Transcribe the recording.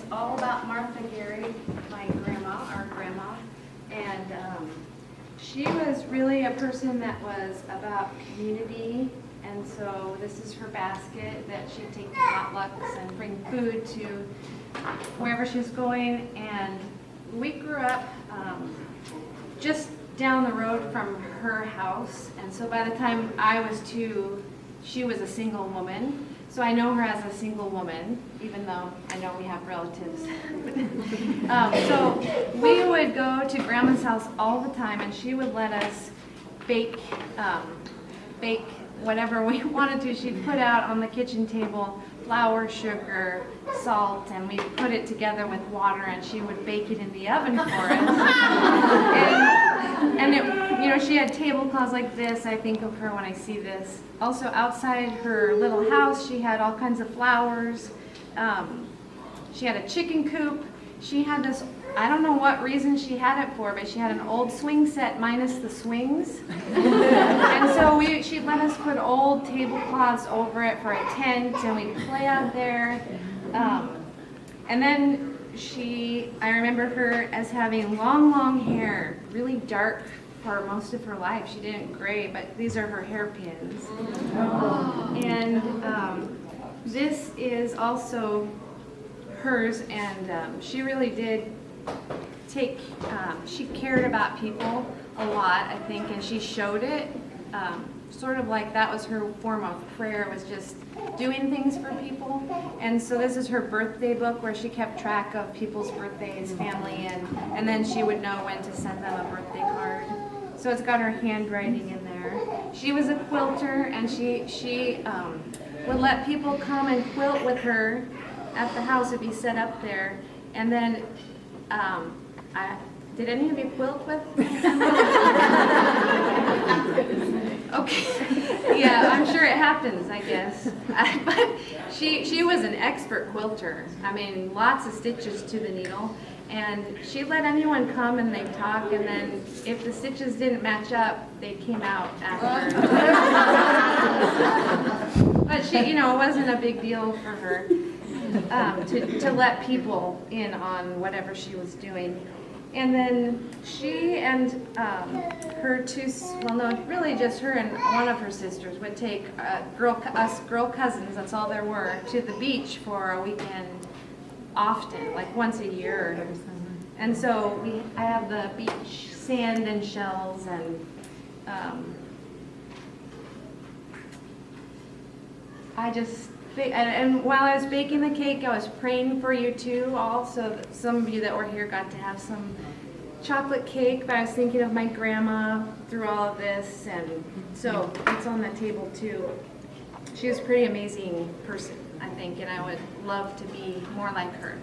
it's all about Martha Gary, my grandma, our grandma. And she was really a person that was about community. And so this is her basket that she'd take to potlucks and bring food to wherever she was going. And we grew up just down the road from her house. And so by the time I was 2, she was a single woman. So I know her as a single woman, even though I know we have relatives. So we would go to Grandma's house all the time, and she would let us bake whatever we wanted to. She'd put out on the kitchen table flour, sugar, salt, and we'd put it together with water, and she would bake it in the oven for us. And it, you know, she had tablecloths like this. I think of her when I see this. Also outside her little house, she had all kinds of flowers. She had a chicken coop. She had this, I don't know what reason she had it for, but she had an old swing set minus the swings. And so she'd let us put old tablecloths over it for a tent, and we'd play out there. And then I remember her as having long hair, really dark for most of her life. She didn't gray, but these are her hairpins. And this is also hers, and she really did she cared about people a lot, I think, and she showed it. Sort of like that was her form of prayer, was just doing things for people. And so this is her birthday book where she kept track of people's birthdays, family, and then she would know when to send them a birthday card. So it's got her handwriting in there. She was a quilter, and she would let people come and quilt with her at the house. It'd be set up there. And then did any of you quilt with? Okay. Yeah, I'm sure it happens, I guess. But she was an expert quilter. I mean, lots of stitches to the needle. And she let anyone come and they'd talk, and then if the stitches didn't match up, they came out after. But she, you know, it wasn't a big deal for her to let people in on whatever she was doing. And then she and her really just her and one of her sisters would take us girl cousins, that's all there were, to the beach for a weekend often, like once a year. And so I have the beach sand and shells, and and while I was baking the cake, I was praying for you too, also. Some of you that were here got to have some chocolate cake, but I was thinking of my grandma through all of this, and so it's on the table too. She was a pretty amazing person, I think, and I would love to be more like her.